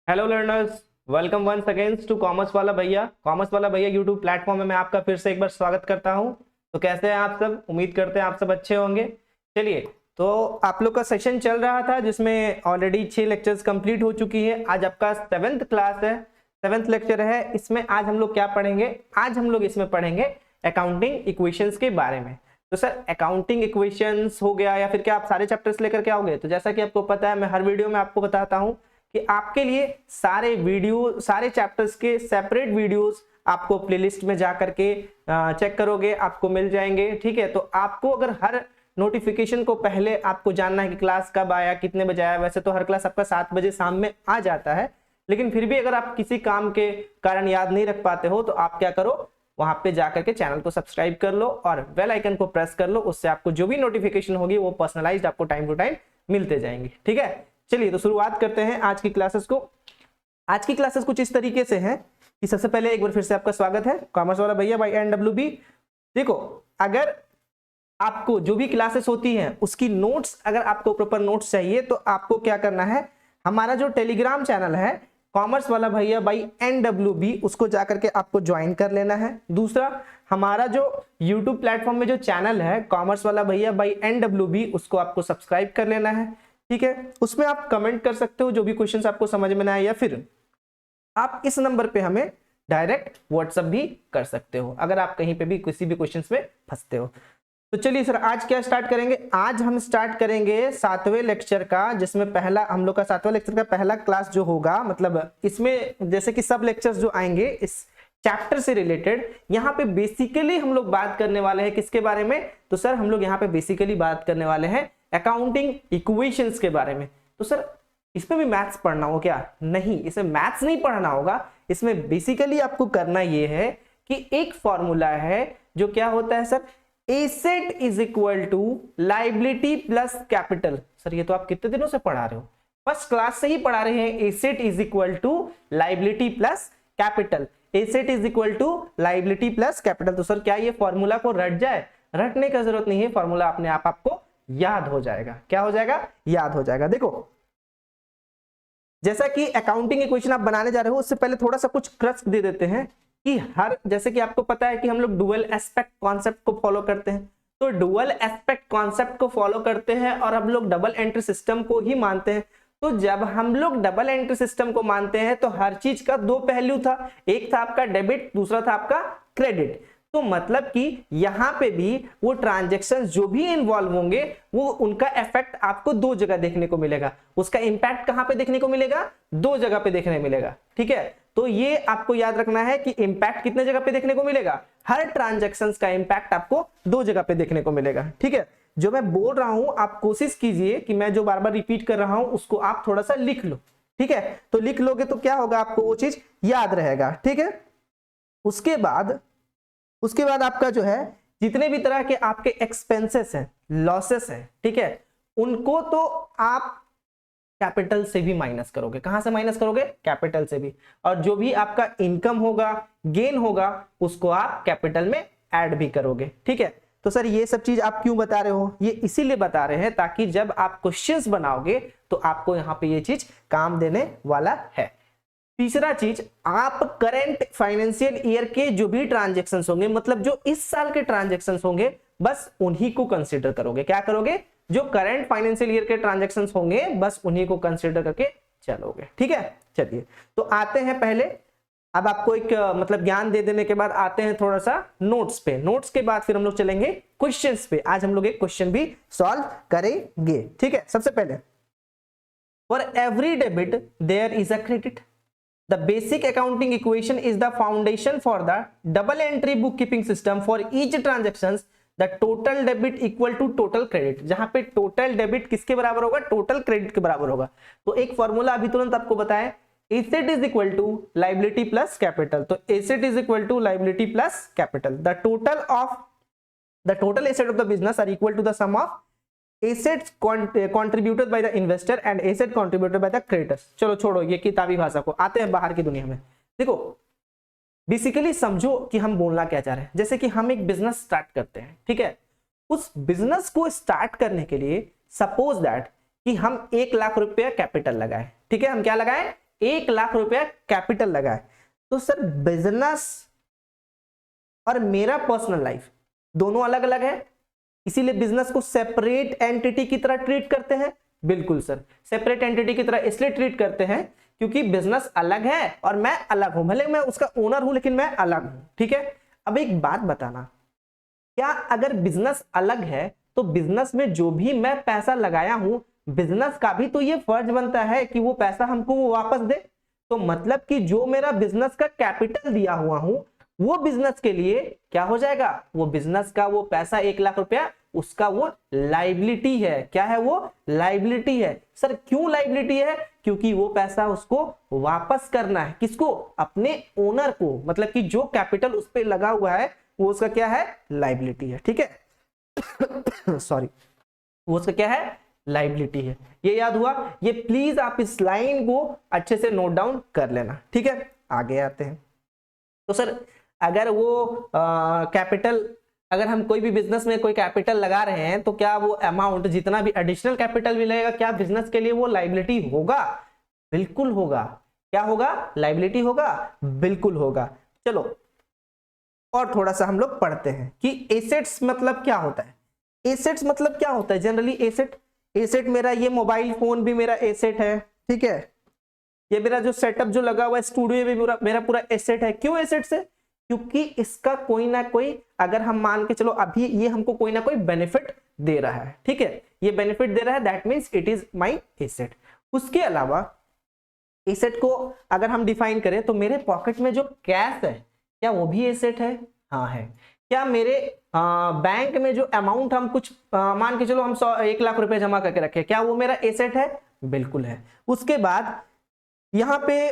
Hello learners, welcome once again to commerce वाला भैया YouTube platform में मैं आपका फिर से एक बार स्वागत करता हूं। तो कैसे हैं आप सब? उम्मीद करते हैं आप सब अच्छे होंगे। चलिए, तो आप लोग का सेशन चल रहा था जिसमें ऑलरेडी 6 लेक्चर्स कंप्लीट हो चुकी है। आज आपका 7th क्लास है, 7th लेक्चर है। इसमें आज हम लोग क्या पढ़ेंगे? आज हम लोग इसमें पढ़ेंगे अकाउंटिंग इक्वेशंस के बारे में। तो सर, अकाउंटिंग इक्वेशंस हो गया या फिर क्या आप सारे चैप्टर्स लेकर के आओगे? तो जैसा कि आपको पता है, मैं हर वीडियो में आपको बताता हूं कि आपके लिए सारे वीडियो, सारे चैप्टर्स के सेपरेट वीडियोस आपको प्लेलिस्ट में जा करके चेक करोगे, आपको मिल जाएंगे। ठीक है, तो आपको अगर हर नोटिफिकेशन को पहले आपको जानना है कि क्लास कब आया, कितने बजे आया। वैसे तो हर क्लास आपका 7 बजे शाम में आ जाता है, लेकिन फिर भी अगर आप किसी काम के कारण याद नहीं रख पाते हो तो आप क्या करो, वहां पे जाकर के चैनल को सब्सक्राइब कर लो और बेल आइकन को प्रेस कर लो। उससे आपको जो भी नोटिफिकेशन होगी वो पर्सनलाइज्ड आपको टाइम टू टाइम मिलते जाएंगे। ठीक है, चलिए तो शुरुआत करते हैं आज की क्लासेस को। आज की क्लासेस कुछ इस तरीके से हैं कि सबसे पहले एक बार फिर से आपका स्वागत है कॉमर्स वाला भैया बाय NWB। देखो, अगर आपको जो भी क्लासेस होती हैं उसकी नोट्स, अगर आपको प्रॉपर नोट्स चाहिए तो आपको क्या करना है, हमारा जो टेलीग्राम चैनल है कॉमर्स वाला भैया बाय NWB, उसको जाकर के आपको ज्वाइन कर लेना है। दूसरा, हमारा जो यूट्यूब प्लेटफॉर्म में जो चैनल है कॉमर्स वाला भैया बाय NWB, उसको आपको सब्सक्राइब कर लेना है। ठीक है, उसमें आप कमेंट कर सकते हो जो भी क्वेश्चंस आपको समझ में ना आए, या फिर आप इस नंबर पे हमें डायरेक्ट व्हाट्सएप भी कर सकते हो अगर आप कहीं पे भी किसी भी क्वेश्चंस में फंसते हो। तो चलिए सर, आज क्या स्टार्ट करेंगे? आज हम स्टार्ट करेंगे 7वें लेक्चर का, जिसमें पहला हम लोग का 7वां लेक्चर का पहला क्लास जो होगा, मतलब इसमें जैसे कि सब लेक्चर्स जो आएंगे इस चैप्टर से रिलेटेड, यहाँ पे बेसिकली हम लोग बात करने वाले हैं किसके बारे में? तो सर, हम लोग यहाँ पे बेसिकली बात करने वाले हैं अकाउंटिंग इक्वेशंस के बारे में। तो सर, इसमें भी मैथ्स पढ़ना हो क्या? नहीं, इसमें मैथ्स नहीं पढ़ना होगा। इसमें बेसिकली आपको करना यह है कि एक फॉर्मूला है जो क्या होता है sir, asset is equal to liability plus capital. Sir, ये तो आप कितने दिनों से पढ़ा रहे हो, फर्स्ट क्लास से ही पढ़ा रहे हैं। Asset is equal to liability plus capital, asset is equal to liability plus capital. तो सर, क्या ये फॉर्मूला को रट जाए? रटने का जरूरत नहीं है, फॉर्मूला अपने आप आपको याद हो जाएगा। क्या हो जाएगा? याद हो जाएगा। देखो, जैसा कि अकाउंटिंग इक्वेशन आप बनाने जा रहे हो, उससे पहले थोड़ा सा कुछ क्रक्स दे देते हैं कि हर, जैसे कि आपको पता है कि हम लोग डुअल एस्पेक्ट कॉन्सेप्ट को फॉलो करते हैं। तो डुअल एस्पेक्ट कॉन्सेप्ट को फॉलो करते हैं और हम लोग डबल एंट्री सिस्टम को ही मानते हैं। तो जब हम लोग डबल एंट्री सिस्टम को मानते हैं तो हर चीज का दो पहलू था, एक था आपका डेबिट, दूसरा था आपका क्रेडिट। तो मतलब कि यहां पे भी वो ट्रांजैक्शन जो भी इन्वॉल्व होंगे वो उनका इफेक्ट आपको दो जगह देखने को मिलेगा। उसका इंपैक्ट कहां पे देखने को मिलेगा? दो जगह पे देखने मिलेगा। ठीक है, तो ये आपको याद रखना है कि इंपैक्ट कितने जगह पे देखने को मिलेगा? हर ट्रांजैक्शन का इंपैक्ट आपको दो जगह पे देखने को मिलेगा। ठीक है, जो मैं बोल रहा हूं आप कोशिश कीजिए कि मैं जो बार बार रिपीट कर रहा हूं उसको आप थोड़ा सा लिख लो। ठीक है, तो लिख लोगे तो क्या होगा, आपको वो चीज याद रहेगा। ठीक है, उसके बाद आपका जो है, जितने भी तरह के आपके एक्सपेंसेस हैं, लॉसेस हैं, ठीक है, उनको तो आप कैपिटल से भी माइनस करोगे। कहां से माइनस करोगे? कैपिटल से भी। और जो भी आपका इनकम होगा, गेन होगा, उसको आप कैपिटल में ऐड भी करोगे। ठीक है, तो सर ये सब चीज आप क्यों बता रहे हो? ये इसीलिए बता रहे हैं ताकि जब आप क्वेश्चंस बनाओगे तो आपको यहां पे ये चीज काम देने वाला है। तीसरा चीज, आप करंट फाइनेंशियल ईयर के जो भी ट्रांजैक्शन होंगे, मतलब जो इस साल के ट्रांजैक्शन होंगे, बस उन्हीं को कंसीडर करोगे। क्या करोगे? जो करंट फाइनेंशियल ईयर के ट्रांजैक्शन होंगे बस उन्हीं को कंसीडर करके चलोगे। ठीक है, चलिए तो आते हैं पहले, अब आपको एक मतलब ज्ञान दे देने के बाद आते हैं थोड़ा सा नोट्स पे। नोट्स के बाद फिर हम लोग चलेंगे क्वेश्चंस पे। आज हम लोग एक क्वेश्चन भी सॉल्व करेंगे। ठीक है, सबसे पहले, for every debit there is a credit. The basic accounting equation is the foundation for the double entry bookkeeping system. For each transactions, the total debit equal to total credit. जहां पे total debit किसके बराबर होगा? total credit के बराबर होगा। तो एक फॉर्मूला अभी तुरंत आपको बताएं, asset is equal to liability plus capital. तो asset is equal to liability plus capital. The total asset of the business are equal to the sum of assets contributed by the investor and asset contributed by the creditors. चलो छोड़ो ये किताबी भाषा को, आते हैं बाहर की दुनिया में। देखो, बेसिकली समझो कि हम बोलना क्या चाह रहे हैं। जैसे कि हम एक बिजनेस स्टार्ट करते हैं, ठीक है, उस बिजनेस को स्टार्ट करने के लिए सपोज दैट कि हम 1 लाख रुपया कैपिटल लगाएं। ठीक है, हम क्या लगाएं? 1 लाख रुपया कैपिटल लगा है। तो सर बिजनेस और मेरा पर्सनल लाइफ दोनों अलग अलग है, इसीलिए बिजनेस को सेपरेट एंटिटी की तरह ट्रीट करते हैं। बिल्कुल सर, सेपरेट एंटिटी की तरह इसलिए ट्रीट करते हैं क्योंकि बिजनेस अलग है और मैं अलग हूं, भले मैं उसका ओनर हूं लेकिन मैं अलग हूं। ठीक है, अब एक बात बताना, क्या अगर बिजनेस अलग है तो बिजनेस में जो भी मैं पैसा लगाया हूं, बिजनेस का भी तो ये फर्ज बनता है कि वो पैसा हमको वो वापस दे। तो मतलब कि जो मेरा बिजनेस का कैपिटल दिया हुआ हूं वो बिजनेस के लिए क्या हो जाएगा, वो बिजनेस का वो पैसा 1 लाख रुपया उसका वो लाइबिलिटी है। क्या है वो, लाइबिलिटी है। सर क्यों लाइबिलिटी है, क्योंकि वो पैसा उसको वापस करना है। किसको, अपने ओनर को, मतलब कि जो कैपिटल उस पर लगा हुआ है वो उसका क्या है, लाइबिलिटी है। ठीक है सॉरी, वो उसका क्या है, लाइबिलिटी है। ये याद हुआ, ये प्लीज आप इस लाइन को अच्छे से नोट डाउन कर लेना। ठीक है, आगे आते हैं। तो सर अगर वो कैपिटल, अगर हम कोई भी बिजनेस में कोई कैपिटल लगा रहे हैं तो क्या वो अमाउंट जितना भी एडिशनल कैपिटल मिलेगा क्या बिजनेस के लिए वो लाइबिलिटी होगा, बिल्कुल होगा। क्या होगा, लाइबिलिटी होगा, बिल्कुल होगा। चलो और थोड़ा सा हम लोग पढ़ते हैं कि एसेट्स मतलब क्या होता है। एसेट्स मतलब क्या होता है, जनरली एसेट मेरा ये मोबाइल फोन भी मेरा एसेट है। ठीक है, ये मेरा जो सेटअप जो लगा हुआ है स्टूडियो भी मेरा पूरा एसेट है। क्यों एसेट्स है, क्योंकि इसका कोई ना कोई, अगर हम मान के चलो अभी ये हमको कोई ना कोई बेनिफिट दे रहा है। ठीक है, ये बेनिफिट दे रहा है, that means it is my asset. उसके अलावा एसेट को अगर हम डिफाइन करें तो मेरे पॉकेट में जो कैश है क्या वो भी एसेट है, हाँ है। क्या मेरे बैंक में जो अमाउंट हम कुछ मान के चलो हम 1 लाख रुपए जमा करके रखे, क्या वो मेरा एसेट है, बिल्कुल है। उसके बाद यहाँ पे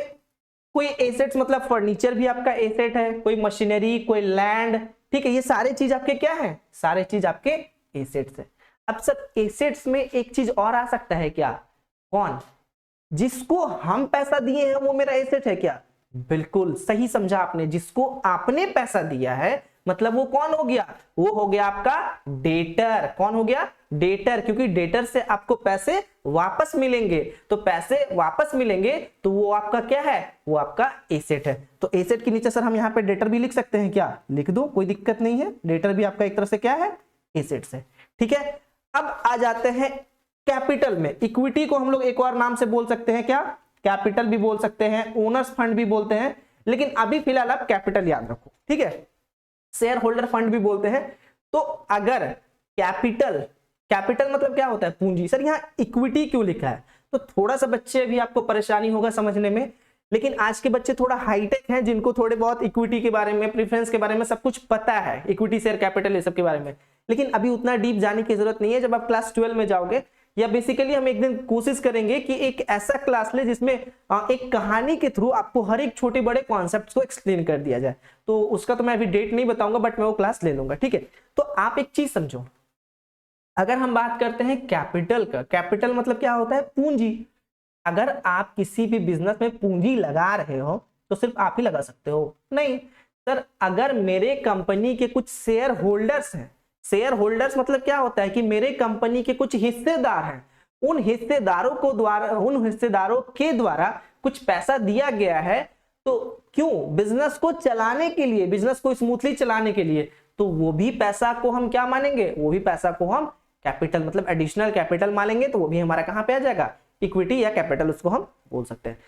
कोई एसेट्स मतलब फर्नीचर भी आपका एसेट है, कोई मशीनरी, कोई लैंड। ठीक है, ये सारे चीज आपके क्या है, सारे चीज आपके एसेट्स है। अब सर एसेट्स में एक चीज और आ सकता है क्या, कौन, जिसको हम पैसा दिए हैं वो मेरा एसेट है क्या, बिल्कुल सही समझा आपने, जिसको आपने पैसा दिया है मतलब वो कौन हो गया, वो हो गया आपका डेटर। कौन हो गया, डेटर, क्योंकि डेटर से आपको पैसे वापस मिलेंगे, तो पैसे वापस मिलेंगे तो वो आपका क्या है, वो आपका एसेट है। तो एसेट के नीचे सर हम यहाँ पे डेटर भी लिख सकते हैं क्या, लिख दो, कोई दिक्कत नहीं है। डेटर भी आपका एक तरह से क्या है, एसेट्स है। ठीक है, अब आ जाते हैं कैपिटल में। इक्विटी को हम लोग एक और नाम से बोल सकते हैं क्या, कैपिटल भी बोल सकते हैं, ओनर्स फंड भी बोलते हैं, लेकिन अभी फिलहाल आप कैपिटल याद रखो। ठीक है, शेयर होल्डर फंड भी बोलते हैं। तो अगर कैपिटल मतलब क्या होता है, पूंजी। सर यहाँ इक्विटी क्यों लिखा है, तो थोड़ा सा बच्चे भी आपको परेशानी होगा समझने में, लेकिन आज के बच्चे थोड़ा हाईटेक हैं जिनको थोड़े बहुत इक्विटी के बारे में, प्रेफरेंस के बारे में सब कुछ पता है, इक्विटी शेयर कैपिटल ये सब के बारे में, लेकिन अभी उतना डीप जाने की जरूरत नहीं है। जब आप क्लास 12 में जाओगे, या बेसिकली हम एक दिन कोशिश करेंगे कि एक ऐसा क्लास ले जिसमें एक कहानी के थ्रू आपको हर एक छोटे बड़े कॉन्सेप्ट्स को एक्सप्लेन कर दिया जाए। तो उसका तो मैं अभी डेट नहीं बताऊंगा, बट मैं वो क्लास ले लूंगा। ठीक है, तो आप एक चीज समझो, अगर हम बात करते हैं कैपिटल का, कैपिटल मतलब क्या होता है, पूंजी। अगर आप किसी भी बिजनेस में पूंजी लगा रहे हो तो सिर्फ आप ही लगा सकते हो, नहीं सर। अगर मेरे कंपनी के कुछ शेयर होल्डर्स हैं, शेयर होल्डर्स मतलब क्या होता है कि मेरे कंपनी के कुछ हिस्सेदार हैं, उन हिस्सेदारों के द्वारा कुछ पैसा दिया गया है, तो क्यों, बिजनेस को चलाने के लिए, बिजनेस को स्मूथली चलाने के लिए, तो वो भी पैसा को हम क्या मानेंगे, वो भी पैसा को हम कैपिटल मतलब एडिशनल कैपिटल मानेंगे, तो वो भी हमारा कहां पे आ जाएगा, इक्विटी या कैपिटल उसको हम बोल सकते हैं।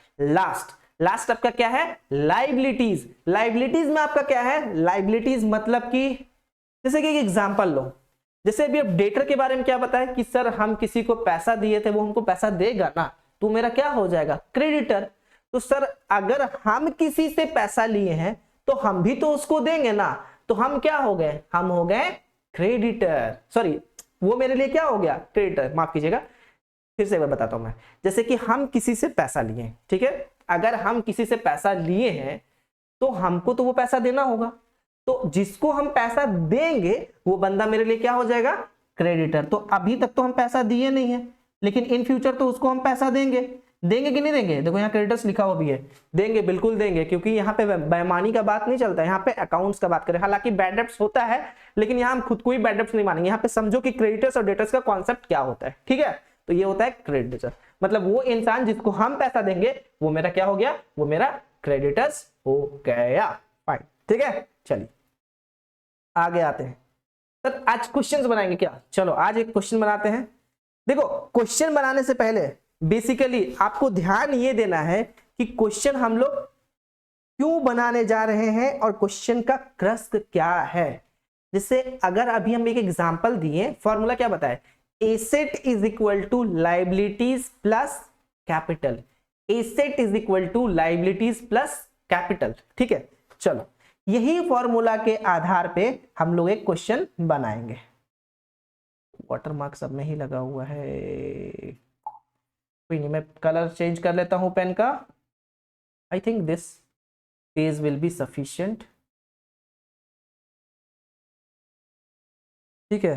लास्ट आपका क्या है, लाइबिलिटीज। लाइबिलिटीज में आपका क्या है, लाइबिलिटीज मतलब कि जैसे कि एक एग्जांपल लो, जैसे अभी अब डेटर के बारे में क्या बताया कि सर हम किसी को पैसा दिए थे, वो हमको पैसा देगा ना, तो मेरा क्या हो जाएगा, क्रेडिटर। तो सर अगर हम किसी से पैसा लिए हैं तो हम भी तो उसको देंगे ना, तो हम क्या हो गए, हम हो गए क्रेडिटर। सॉरी, वो मेरे लिए क्या हो गया, क्रेडिटर, माफ कीजिएगा, फिर से एक बार बताता हूं मैं। जैसे कि हम किसी से पैसा लिए, ठीक है, अगर हम किसी से पैसा लिए हैं तो हमको तो वो पैसा देना होगा, तो जिसको हम पैसा देंगे वो बंदा मेरे लिए क्या हो जाएगा, क्रेडिटर। तो अभी तक तो हम पैसा दिए नहीं है, लेकिन इन फ्यूचर तो उसको हम पैसा देंगे कि नहीं देंगे, देखो यहाँ क्रेडिटर्स लिखा हुआ भी है, देंगे, बिल्कुल देंगे, क्योंकि यहाँ पे बेईमानी का बात नहीं चलता है, यहाँ पे अकाउंट्स का बात करें। हालांकि बैड डेब्ट्स होता है, लेकिन यहाँ हम खुद को ही बैड डेब्ट्स नहीं मानेंगे, यहाँ पे समझो कि क्रेडिटर्स और डेटर्स का कॉन्सेप्ट क्या होता है। ठीक है, तो ये होता है क्रेडिटर। मतलब वो इंसान जिसको हम पैसा देंगे वो मेरा क्या हो गया, वो मेरा क्रेडिटर्स हो गया। फाइन, ठीक है। चलिए आगे आते हैं। सर आज क्वेश्चंस बनाएंगे क्या? चलो आज एक क्वेश्चन बनाते हैं। देखो क्वेश्चन बनाने से पहले बेसिकली आपको ध्यान ये देना है कि क्वेश्चन हम लोग क्यों बनाने जा रहे हैं और क्वेश्चन का क्रस्ट क्या है। जिससे अगर अभी हम एक एग्जांपल दिए, फॉर्मूला क्या बताए, asset is equal to liabilities plus capital, asset is equal to liabilities plus capital, ठीक है। चलो यही फॉर्मूला के आधार पे हम लोग एक क्वेश्चन बनाएंगे। वाटरमार्क सब में ही लगा हुआ है, कोई नहीं, मैं कलर चेंज कर लेता हूं पेन का। I think this page will be sufficient, ठीक है।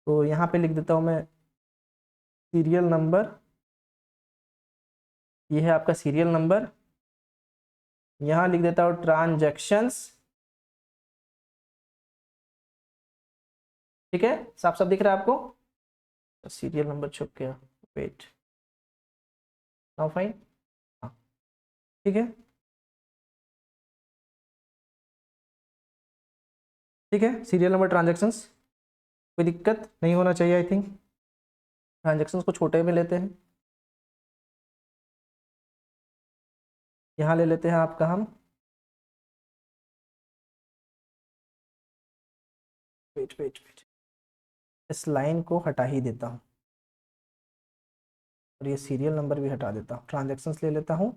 तो यहां पे लिख देता हूं मैं सीरियल नंबर, ये है आपका सीरियल नंबर। यहां लिख देता हूं ट्रांजैक्शंस, ठीक है। साफ साफ दिख रहा है आपको, सीरियल नंबर छुप गया, वेट, नाउ फाइन, हाँ ठीक है, ठीक है। सीरियल नंबर ट्रांजैक्शंस, कोई दिक्कत नहीं होना चाहिए। आई थिंक ट्रांजैक्शंस को छोटे में लेते हैं, यहाँ ले लेते हैं आपका हम, वेट वेट वेट, इस लाइन को हटा ही देता हूँ और ये सीरियल नंबर भी हटा देता हूँ। ट्रांजैक्शंस ले लेता हूँ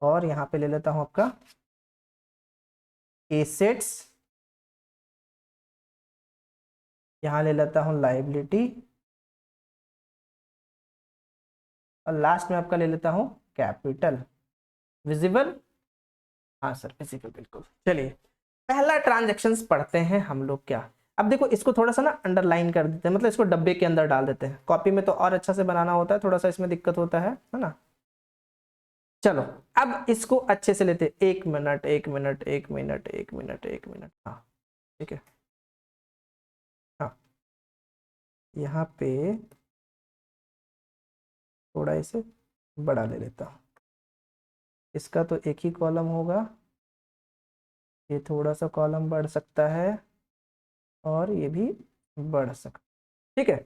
और यहाँ पे ले लेता हूँ आपका एसेट्स, यहाँ ले लेता हूँ लायबिलिटी और लास्ट में आपका ले लेता हूँ कैपिटल। विजिबल? हाँ सर विजिबल, बिल्कुल। चलिए पहला ट्रांजैक्शंस पढ़ते हैं हम लोग क्या। अब देखो इसको थोड़ा सा ना अंडरलाइन कर देते हैं, मतलब इसको डब्बे के अंदर डाल देते हैं। कॉपी में तो और अच्छा से बनाना होता है, थोड़ा सा इसमें दिक्कत होता है ना। चलो अब इसको अच्छे से लेते, एक मिनट एक मिनट एक मिनट एक मिनट एक मिनट, हाँ ठीक है। हाँ यहाँ पे थोड़ा इसे बड़ा ले लेता हूँ, इसका तो एक ही कॉलम होगा, ये थोड़ा सा कॉलम बढ़ सकता है और ये भी बढ़ सकता है, ठीक है।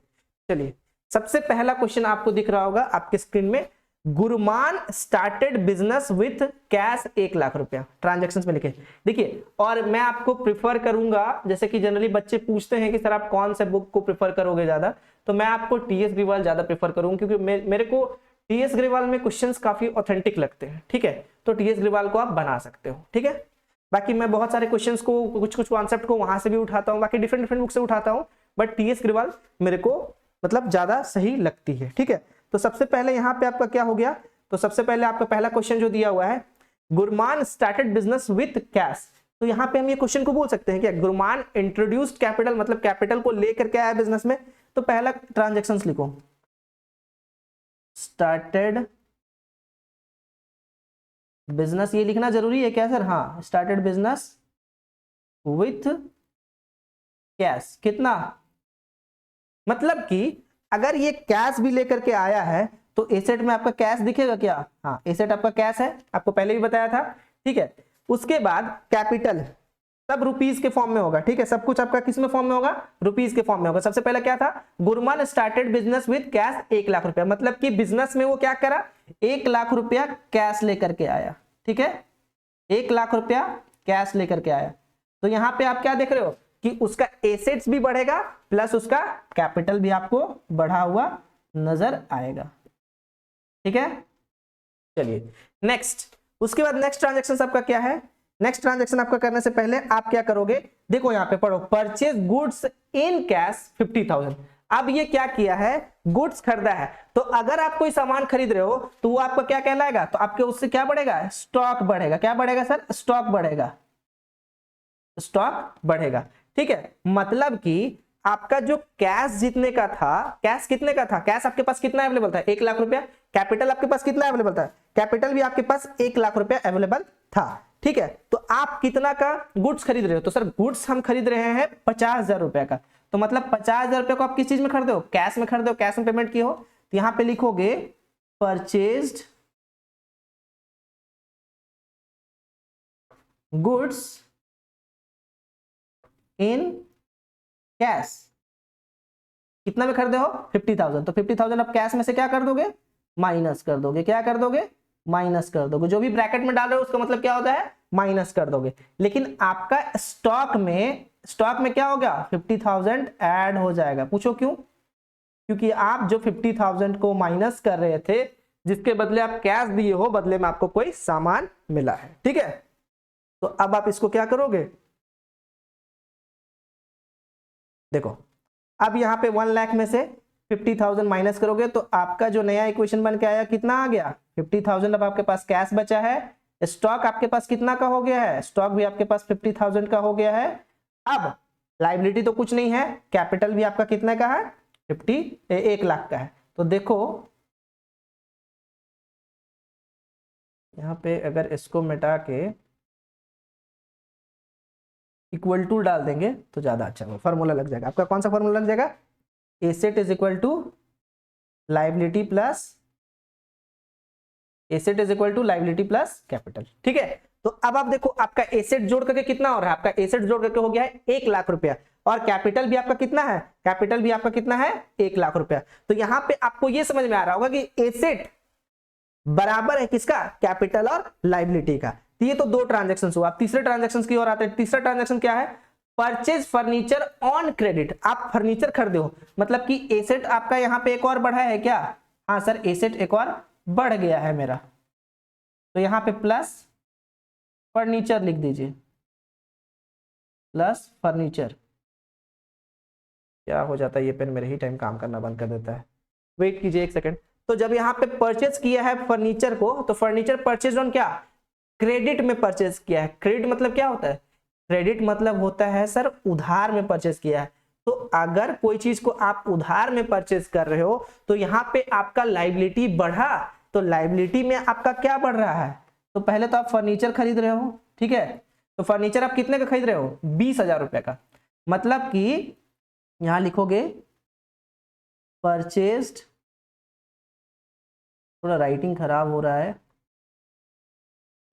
चलिए सबसे पहला क्वेश्चन आपको दिख रहा होगा आपके स्क्रीन में, Gurman started business with cash 1 lakh रुपया, ट्रांजैक्शंस में लिखे। देखिए और मैं आपको प्रिफर करूंगा, जैसे कि जनरली बच्चे पूछते हैं कि सर आप कौन से बुक को प्रिफर करोगे ज्यादा, तो मैं आपको टीएस ग्रीवाल ज्यादा प्रिफर करूंगा, क्योंकि मेरे को टीएस ग्रीवाल में क्वेश्चंस काफी ऑथेंटिक लगते हैं, ठीक है। तो टीएस ग्रीवाल को आप बना सकते हो, ठीक है। बाकी मैं बहुत सारे क्वेश्चंस को, कुछ कुछ कॉन्सेप्ट को वहां से भी उठाता हूँ, बाकी डिफरेंट डिफरेंट बुक से उठाता हूँ, बट टीएस ग्रीवाल मेरे को मतलब ज्यादा सही लगती है, ठीक है। तो सबसे पहले यहाँ पे आपका क्या हो गया, तो सबसे पहले आपका पहला क्वेश्चन जो दिया हुआ है, Gurman started business with cash, तो यहाँ पे हम ये क्वेश्चन को बोल सकते हैं क्या, गुरमान इंट्रोड्यूस्ड कैपिटल, मतलब कैपिटल को लेकर के आया बिजनेस में। तो पहला ट्रांजैक्शंस लिखो, स्टार्टेड बिजनेस, ये लिखना जरूरी है क्या सर? हाँ, स्टार्टेड बिजनेस विथ कैश, कितना, मतलब कि अगर ये कैश भी लेकर के आया है तो एसेट में आपका कैश दिखेगा क्या? हाँ एसेट आपका कैश है, आपको पहले भी बताया था, ठीक है। उसके बाद कैपिटल सब रुपीस के फॉर्म में होगा, ठीक है। सब कुछ आपका किस में फॉर्म में होगा? रुपीस के फॉर्म में होगा। सबसे पहले क्या था, Gurman started business with cash 1 lakh रुपया, मतलब कि बिजनेस में वो क्या करा, 1 लाख रुपया कैश लेकर के आया, ठीक है। 1 लाख रुपया कैश लेकर के आया। तो यहां पे आप क्या देख रहे हो कि उसका एसेट्स भी बढ़ेगा प्लस उसका कैपिटल भी आपको बढ़ा हुआ नजर आएगा, ठीक है। चलिए नेक्स्ट, उसके बाद नेक्स्ट ट्रांजैक्शन आपका क्या है, नेक्स्ट ट्रांजैक्शन आपका करने से पहले आप क्या करोगे, देखो यहां पे पढ़ो, परचेज गुड्स इन कैश 50,000। अब ये क्या किया है, गुड्स खरीदा है, तो अगर आप कोई सामान खरीद रहे हो तो वो आपका क्या कहलाएगा, तो आपके उससे क्या बढ़ेगा, स्टॉक बढ़ेगा। क्या बढ़ेगा सर? स्टॉक बढ़ेगा, स्टॉक बढ़ेगा, ठीक है। मतलब कि आपका जो कैश जितने का था, कैश कितने का था, कैश आपके पास कितना अवेलेबल था, 1 लाख रुपया। कैपिटल आपके पास कितना अवेलेबल था, कैपिटल भी आपके पास 1 लाख रुपया अवेलेबल था, ठीक है। तो आप कितना का गुड्स खरीद रहे हो, तो सर गुड्स हम खरीद रहे हैं 50,000 रुपए का, तो मतलब 50,000 रुपए को आप किस चीज में खरीदे हो, कैश में खरीदे हो, कैश में पेमेंट की हो, तो यहां पे लिखोगे परचेज्ड गुड्स इन कैश। कितना में खरीदे हो? 50,000। तो 50,000 अब कैश में से क्या कर दोगे? माइनस कर दोगे। क्या कर दोगे? माइनस कर दोगे। जो भी ब्रैकेट में डाल रहे हो उसका मतलब क्या होता है? माइनस कर दोगे। लेकिन आपका स्टॉक में क्या होगा? 50,000 ऐड हो जाएगा। पूछो क्यों? क्योंकि आप जो 50,000 को माइनस कर रहे थे, जिसके बदले आप कैश दिए हो, बदले में आपको कोई सामान मिला है। ठीक है, तो अब आप इसको क्या करोगे? देखो, अब यहां पे 1 लाख में से 50,000 माइनस करोगे तो आपका जो नया इक्वेशन बन के आया कितना आ गया? 50,000। अब आपके पास कैश बचा है। स्टॉक आपके पास कितना का हो गया है? स्टॉक भी आपके पास 50,000 का हो गया है। अब लाइबिलिटी तो कुछ नहीं है, कैपिटल भी आपका कितने का है? 1 लाख का है। तो देखो यहां पे अगर इसको मिटा के इक्वल टू डाल देंगे तो ज्यादा अच्छा होगा। फॉर्मूला लग जाएगा आपका। कौन सा फॉर्मूला लग जाएगा? Asset is equal to liability plus asset is equal to liability plus capital. ठीक है, तो अब आप देखो आपका एसेट जोड़ करके कितना हो रहा है? आपका एसेट जोड़ करके हो गया है 1 लाख रुपया। और कैपिटल भी आपका कितना है? कैपिटल भी आपका कितना है? 1 लाख रुपया। तो यहां पे आपको यह समझ में आ रहा होगा कि एसेट बराबर है किसका? कैपिटल और लाइबिलिटी का। तो ये तो 2 ट्रांजेक्शन हुआ। आप तीसरे ट्रांजेक्शन की ओर आते हैं। तीसरा ट्रांजेक्शन क्या है? Purchase furniture on credit. आप फर्नीचर खरीदे हो, मतलब कि एसेट आपका यहां पे एक और बढ़ा है क्या? हाँ सर, एसेट एक और बढ़ गया है मेरा। तो यहां पे प्लस फर्नीचर लिख दीजिए, प्लस फर्नीचर। क्या हो जाता है? ये पेन मेरे ही टाइम काम करना बंद कर देता है। वेट कीजिए 1 सेकंड। तो जब यहाँ पे परचेज किया है फर्नीचर को, तो फर्नीचर परचेज ऑन क्या? क्रेडिट में परचेज किया है। क्रेडिट मतलब क्या होता है? क्रेडिट मतलब होता है सर उधार में परचेज किया है। तो अगर कोई चीज को आप उधार में परचेज कर रहे हो तो यहाँ पे आपका लाइबिलिटी बढ़ा। तो लाइबिलिटी में आपका क्या बढ़ रहा है? तो पहले तो आप फर्नीचर खरीद रहे हो, ठीक है। तो फर्नीचर आप कितने का खरीद रहे हो? 20,000 रुपए का। मतलब कि यहां लिखोगे परचेस्ड, थोड़ा राइटिंग खराब हो रहा है,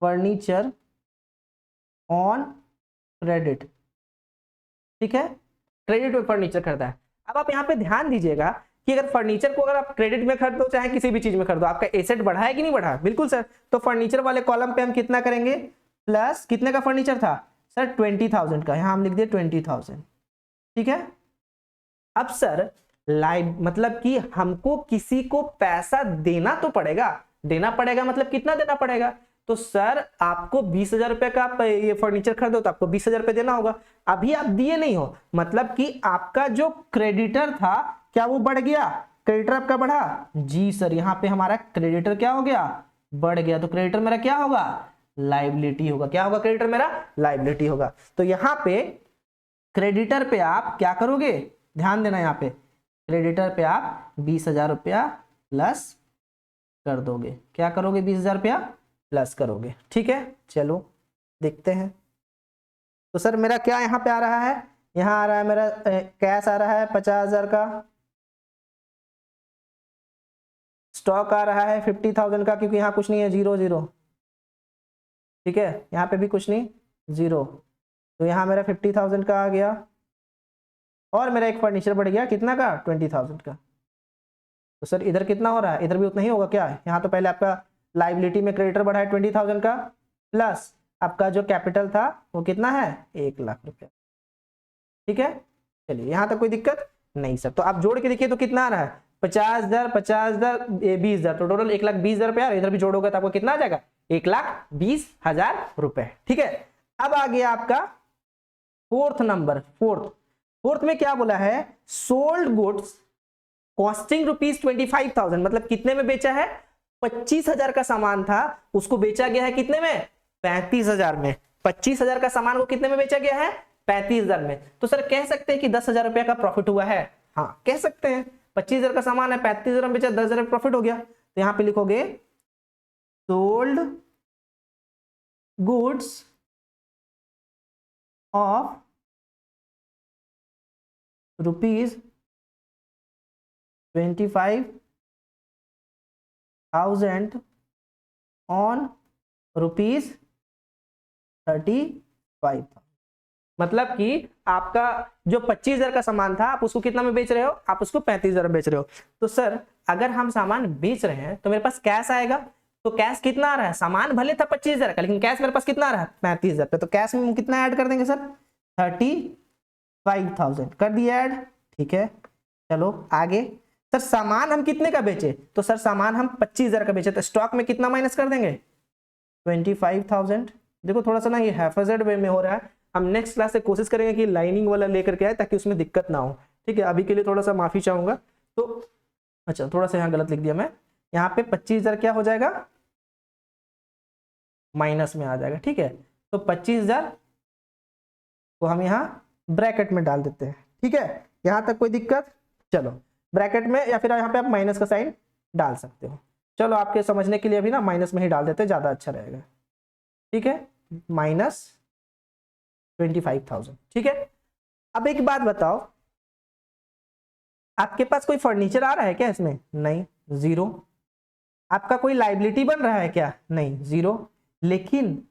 फर्नीचर ऑन क्रेडिट। ठीक है, क्रेडिट में फर्नीचर खरीदा है। अब आप यहाँ पे ध्यान दीजिएगा कि अगर फर्नीचर को अगर आप क्रेडिट में खरीदो चाहे किसी भी चीज में खरीदो, आपका एसेट बढ़ा है कि नहीं बढ़ा? बिल्कुल सर। तो फर्नीचर वाले कॉलम पे हम कितना करेंगे? प्लस कितने का फर्नीचर था सर? 20,000 का। यहां हम लिख दिए 20,000। ठीक है। अब सर लाइव मतलब कि हमको किसी को पैसा देना तो पड़ेगा। देना पड़ेगा मतलब कितना देना पड़ेगा? तो सर आपको 20,000 रुपए का आप ये फर्नीचर खरीदो तो आपको 20,000 रुपए देना होगा। अभी आप दिए नहीं हो, मतलब कि आपका जो क्रेडिटर था क्या वो बढ़ गया? क्रेडिटर आपका बढ़ा? जी सर, यहाँ पे हमारा क्रेडिटर क्या हो गया? बढ़ गया। तो क्रेडिटर मेरा क्या होगा? लाइबिलिटी होगा। क्या होगा? क्रेडिटर मेरा लाइबिलिटी होगा। तो यहाँ पे क्रेडिटर पे आप क्या करोगे? ध्यान देना, यहाँ पे क्रेडिटर पे आप 20,000 रुपया प्लस कर दोगे। क्या करोगे? 20,000 रुपया प्लस करोगे। ठीक है, चलो देखते हैं। तो सर मेरा क्या यहाँ पे आ रहा है? यहाँ आ रहा है मेरा कैश आ रहा है 50,000 का, स्टॉक आ रहा है 50,000 का, क्योंकि यहाँ कुछ नहीं है, 0 0। ठीक है, यहाँ पे भी कुछ नहीं, 0। तो यहाँ मेरा 50,000 का आ गया। और मेरा एक फर्नीचर बढ़ गया कितना का? 20,000 का। तो सर इधर कितना हो रहा है? इधर भी उतना ही होगा क्या? यहाँ तो पहले आपका लाइबिलिटी में क्रेडिटर बढ़ा है 20,000 का, प्लस आपका जो कैपिटल था वो कितना है? 1 लाख रुपया। ठीक है, चलिए यहाँ तक कोई दिक्कत नहीं सर। तो आप जोड़ के देखिए तो कितना आ रहा है? 50,000 50,000 20,000, तो टोटल 1,20,000 रुपया। इधर भी जोड़ोगे तो आपको कितना आ जाएगा? 1,20,000 रुपए। ठीक है, अब आ गया आपका फोर्थ नंबर। फोर्थ में क्या बोला है? सोल्ड गुड्स कॉस्टिंग ₹25,000, मतलब कितने में बेचा है? 25,000 का सामान था, उसको बेचा गया है कितने में? 35,000 में। 25,000 का सामान को कितने में बेचा गया है? 35,000 में। तो सर कह सकते हैं कि 10,000 रुपया का प्रॉफिट हुआ है। हाँ कह सकते हैं, 25,000 का सामान है, 35,000 में बेचा, 10,000 प्रॉफिट हो गया। तो यहां पे लिखोगे sold goods of ₹25,000 thousand on ₹35,000। मतलब कि आपका जो 25,000 का सामान था, आप उसको कितना में बेच रहे हो? आप उसको 35,000 में बेच रहे हो। तो सर अगर हम सामान बेच रहे हैं तो मेरे पास कैश आएगा। तो कैश कितना आ रहा है? सामान भले था 25,000 का, लेकिन कैश मेरे पास कितना आ रहा है? 35,000 पे। तो कैश में हम कितना ऐड कर देंगे सर? 35,000 कर दिया ऐड। ठीक है, चलो आगे। सर सामान हम कितने का बेचे? तो सर सामान हम 25,000 का बेचे, तो स्टॉक में कितना माइनस कर देंगे? 25,000। देखो थोड़ा सा ना ये हैफेजेड वे में हो रहा है, हम नेक्स्ट क्लास से कोशिश करेंगे कि लाइनिंग वाला लेकर के आए ताकि उसमें दिक्कत ना हो। ठीक है, अभी के लिए थोड़ा सा माफी चाहूंगा। तो अच्छा, थोड़ा सा यहाँ गलत लिख दिया मैं। यहाँ पे 25,000 क्या हो जाएगा? माइनस में आ जाएगा। ठीक है, तो 25,000 को हम यहाँ ब्रैकेट में डाल देते हैं। ठीक है, यहाँ तक कोई दिक्कत? चलो ब्रैकेट में, या फिर यहाँ पे आप माइनस का साइन डाल सकते हो। चलो आपके समझने के लिए अभी ना माइनस में ही डाल देते हैं, ज्यादा अच्छा रहेगा। ठीक है, -25,000। ठीक है, अब एक बात बताओ, आपके पास कोई फर्नीचर आ रहा है क्या इसमें? नहीं, जीरो। आपका कोई लाइबिलिटी बन रहा है क्या? नहीं, जीरो। लेकिन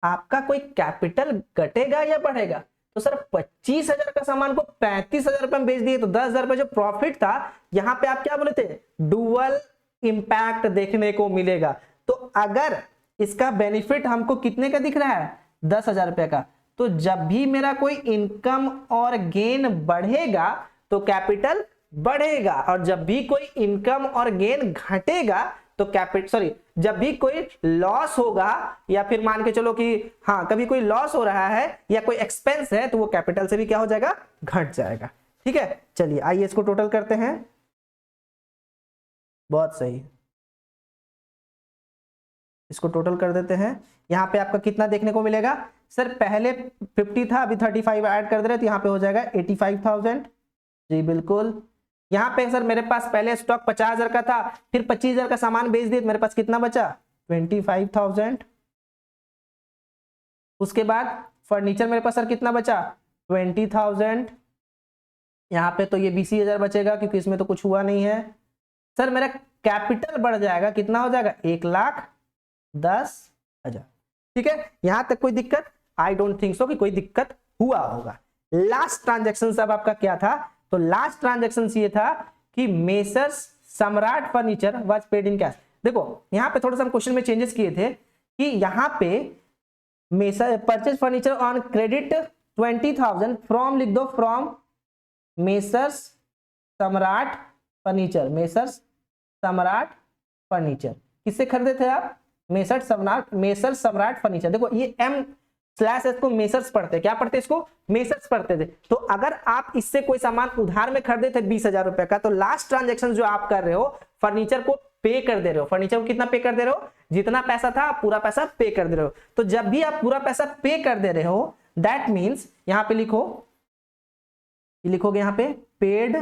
आपका कोई कैपिटल घटेगा या बढ़ेगा? तो सर 25,000 का सामान को 35,000 रुपए में बेच दिए, तो 10,000 रुपए जो प्रॉफिट था, यहां पे आप क्या बोले थे? डुअल इंपैक्ट देखने को मिलेगा। तो अगर इसका बेनिफिट हमको कितने का दिख रहा है? 10,000 रुपए का। तो जब भी मेरा कोई इनकम और गेन बढ़ेगा तो कैपिटल बढ़ेगा, और जब भी कोई इनकम और गेन घटेगा तो कैपिटल, सॉरी, जब भी कोई लॉस होगा, या फिर मान के चलो कि हाँ कभी कोई लॉस हो रहा है या कोई एक्सपेंस है, तो वो कैपिटल से भी क्या हो जाएगा? घट जाएगा। ठीक है, चलिए आइए इसको टोटल करते हैं। बहुत सही, इसको टोटल कर देते हैं। यहाँ पे आपका कितना देखने को मिलेगा? सर पहले 50 था, अभी 35 ऐड कर दे रहे, तो यहाँ पे हो जाएगा 85,000। जी बिल्कुल। यहाँ पे सर मेरे पास पहले स्टॉक 50,000 का था, फिर 25,000 का सामान बेच दिए, तो मेरे पास कितना बचा? 25,000। उसके बाद फर्नीचर मेरे पास सर कितना बचा? 20,000। यहाँ पे तो ये 20,000 बचेगा क्योंकि इसमें तो कुछ हुआ नहीं है। सर मेरा कैपिटल बढ़ जाएगा, कितना हो जाएगा? 1,10,000। ठीक है, यहां तक कोई दिक्कत? आई डोंट थिंक सो कि कोई दिक्कत हुआ होगा। लास्ट ट्रांजेक्शन सब आपका क्या था? तो लास्ट ट्रांजेक्शन ये था कि messrs Samrat furniture was paid in cash. देखो यहां पे थोड़ा सा हम क्वेश्चन में चेंजेस किए थे कि यहां पे messrs purchase furniture on credit 20,000 from लिख दो, from messrs Samrat furniture. Messrs Samrat furniture किससे खरीदे थे आप? Messrs Samrat furniture. देखो ये M/S को मेसर्स पढ़ते, क्या पढ़ते? इसको मेसर्स पढ़ते थे। तो अगर आप इससे कोई सामान उधार में खरीदे थे 20,000 रुपए का, तो लास्ट ट्रांजेक्शन जो आप कर रहे हो, फर्नीचर को पे कर दे रहे हो। फर्नीचर को कितना पे कर दे रहे हो? जितना पैसा था आप पूरा पैसा पे कर दे रहे हो। तो जब भी आप पूरा पैसा पे कर दे रहे हो, दैट मीन्स यहां पे लिखोगे यहां पे पेड,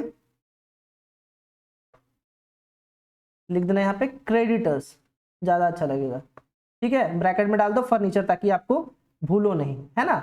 लिख देना यहाँ पे क्रेडिटर्स, ज्यादा अच्छा लगेगा। ठीक है, ब्रैकेट में डाल दो फर्नीचर ताकि आपको भूलो नहीं, है ना?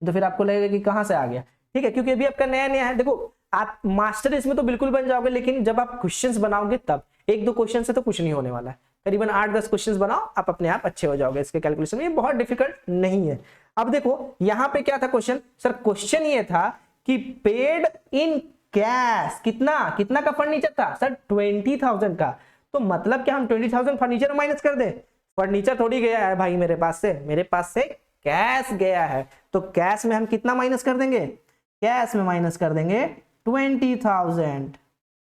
तो फिर आपको लगेगा कि कहां से आ गया। ठीक है, क्योंकि अभी आपका नया नया है। देखो आप मास्टर इसमें तो बिल्कुल बन जाओगे, लेकिन जब आप क्वेश्चंस बनाओगे तब, एक दो क्वेश्चन से तो कुछ नहीं होने वाला है। करीबन 8-10 क्वेश्चंस बनाओ, आप अपने आप अच्छे हो जाओगे इसके कैलकुलेशन में। ये बहुत डिफिकल्ट नहीं है। अब देखो यहाँ पे क्या था क्वेश्चन? सर क्वेश्चन ये था कि पेड इन कैश कितना का फर्नीचर था? सर 20,000 का। तो मतलब क्या हम 20,000 फर्नीचर माइनस कर दें? फर्नीचर थोड़ी गया है भाई मेरे पास से कैश गया है। तो कैश में हम कितना माइनस कर देंगे? कैश में माइनस कर देंगे 20,000।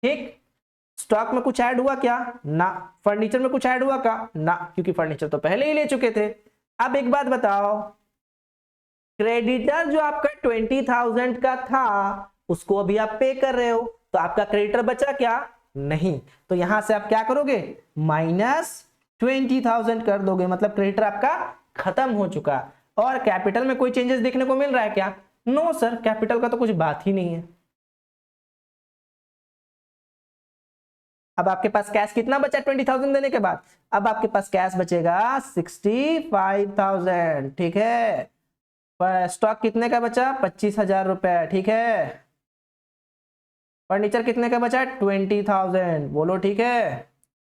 ठीक, स्टॉक में कुछ ऐड हुआ क्या? ना। फर्नीचर में कुछ ऐड हुआ क्या? ना, क्योंकि फर्नीचर तो पहले ही ले चुके थे। अब एक बात बताओ, क्रेडिटर जो आपका 20,000 का था उसको अभी आप पे कर रहे हो, तो आपका क्रेडिटर बचा क्या? नहीं। तो यहां से आप क्या करोगे? -20,000 कर दोगे, मतलब क्रेडिटर आपका खत्म हो चुका। और कैपिटल में कोई चेंजेस देखने को मिल रहा है क्या? नो सर, कैपिटल का तो कुछ बात ही नहीं है। अब आपके पास कैश कितना बचा 20,000 देने के बाद? अब आपके पास कैश बचेगा 65,000। ठीक है, स्टॉक कितने का बचा? 25,000 रुपए। ठीक है, फर्नीचर कितने का बचा? 20,000। बोलो ठीक है?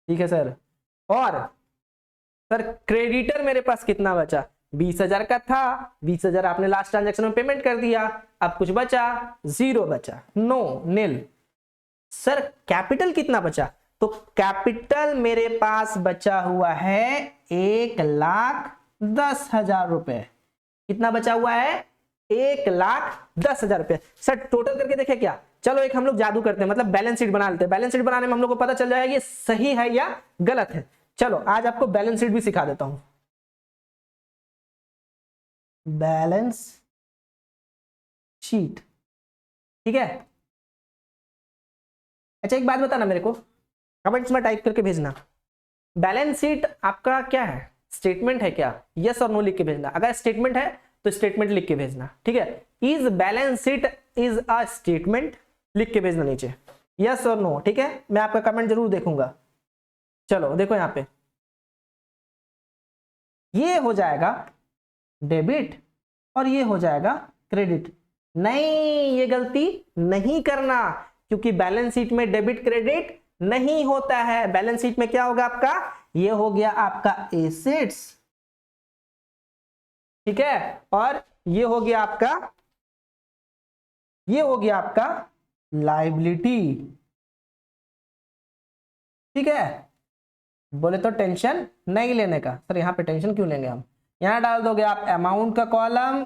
ठीक है सर। और सर क्रेडिटर मेरे पास कितना बचा, 20,000 का था, 20,000 आपने लास्ट ट्रांजैक्शन में पेमेंट कर दिया, अब कुछ बचा, 0 बचा, नो नील। सर कैपिटल कितना बचा, तो कैपिटल मेरे पास बचा हुआ है 1,10,000 रुपए। कितना बचा हुआ है, 1,10,000 रुपए। सर टोटल करके देखे क्या, चलो एक हम लोग जादू करते हैं, मतलब बैलेंस शीट बना लेते हैं। बैलेंस शीट बनाने में हम लोग को पता चल जाएगा ये सही है या गलत है। चलो आज आपको बैलेंस शीट भी सिखा देता हूं। बैलेंस शीट, ठीक है। अच्छा एक बात बताना मेरे को, कमेंट्स में टाइप करके भेजना, बैलेंस शीट आपका क्या है, स्टेटमेंट है क्या, यस और नो लिख के भेजना। अगर स्टेटमेंट है तो स्टेटमेंट लिख के भेजना, ठीक है। Is balance sheet is a statement, लिख के भेजना नीचे, यस और नो, ठीक है। मैं आपका कमेंट जरूर देखूंगा। चलो देखो यहां पे, ये हो जाएगा डेबिट और ये हो जाएगा क्रेडिट। नहीं, ये गलती नहीं करना, क्योंकि बैलेंस शीट में डेबिट क्रेडिट नहीं होता है। बैलेंस शीट में क्या होगा आपका, ये हो गया आपका एसेट्स, ठीक है, और ये हो गया आपका, ये हो गया आपका लायबिलिटी, ठीक है। बोले तो टेंशन नहीं लेने का। सर यहाँ पे टेंशन क्यों लेंगे हम, यहां डाल दोगे आप अमाउंट का कॉलम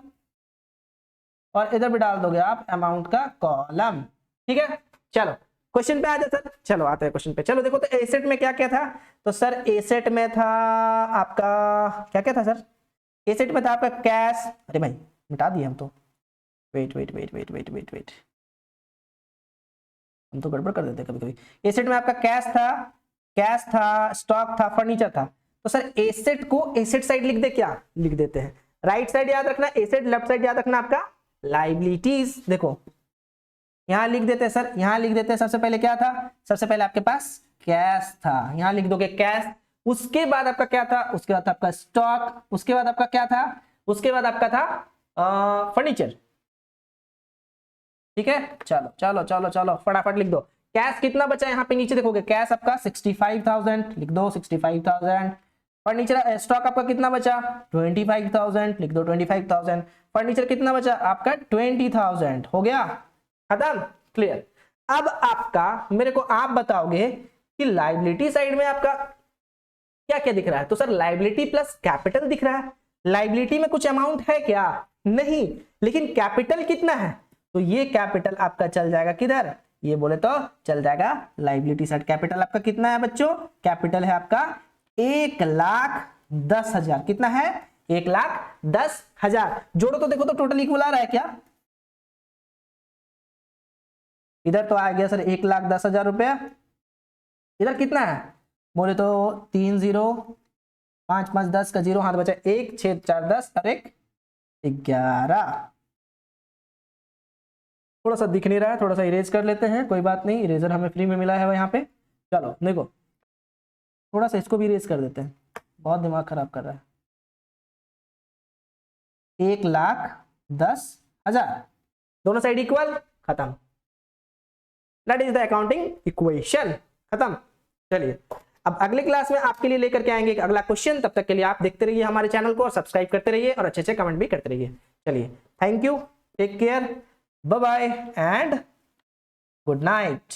और इधर भी डाल दोगे आप अमाउंट का कॉलम, ठीक है। चलो क्वेश्चन पे आ जाए सर, चलो आते हैं क्वेश्चन पे। चलो देखो तो एसेट में क्या क्या था, तो सर एसेट में था आपका क्या क्या था सर, एसेट में था आपका कैश, अरे भाई मिटा दिए हम तो, wait wait wait wait wait wait wait, हम तो गड़बड़ कर देते कभी कभी। एसेट में आपका कैश था, स्टॉक था, फर्नीचर था। तो सर एसेट को एसेट साइड लिख दे, क्या लिख देते हैं, राइट साइड याद रखना एसेट, लेफ्ट साइड याद रखना आपका लायबिलिटीज। देखो यहां लिख देते हैं सर, यहां लिख देते हैं, सबसे पहले क्या था, सबसे पहले आपके पास कैश था, यहां लिख दोगे कैश। उसके बाद आपका क्या था, उसके बाद आपका स्टॉक, उसके बाद आपका क्या था, उसके बाद आपका था फर्नीचर, ठीक है। चलो चलो चलो चलो फटाफट लिख दो। कैश कितना बचा यहाँ पे नीचे देखोगे, कैश आपका 65,000, लिख दो 65,000। फर्नीचर स्टॉक आपका कितना बचा 25,000, लिख दो 25,000। फर्नीचर कितना बचा आपका 20,000, हो गया खत्म, क्लियर। अब आपका मेरे को आप बताओगे कि लायबिलिटी साइड में आपका क्या क्या दिख रहा है, तो सर लायबिलिटी प्लस कैपिटल दिख रहा है। लायबिलिटी में कुछ अमाउंट है क्या, नहीं, लेकिन कैपिटल कितना है, तो ये कैपिटल आपका चल जाएगा किधर, ये बोले तो चल जाएगा लायबिलिटी साइड। कैपिटल आपका कितना है बच्चों, कैपिटल है आपका 1,10,000, कितना है 1,10,000। जोड़ो तो देखो तो टोटल इक्वल आ रहा है क्या, इधर तो आ गया सर 1,10,000 रुपया, इधर कितना है बोले तो 3 0 5 5 10 का 0 हाथ बचा, 1 6 4 10 और 1 11। थोड़ा सा दिख नहीं रहा है, थोड़ा सा इरेज कर लेते हैं, कोई बात नहीं, इरेजर हमें फ्री में मिला है यहाँ पे। चलो देखो थोड़ा सा इसको भी इरेज कर देते हैं, बहुत दिमाग खराब कर रहा है। 1,10,000 दोनों साइड इक्वल, खत्म, that is the accounting equation, खत्म। चलिए अब अगले क्लास में आपके लिए लेकर के आएंगे अगला क्वेश्चन, तब तक के लिए आप देखते रहिए हमारे चैनल को और सब्सक्राइब करते रहिए और अच्छे अच्छे कमेंट भी करते रहिए। चलिए thank you, take care, bye bye and good night.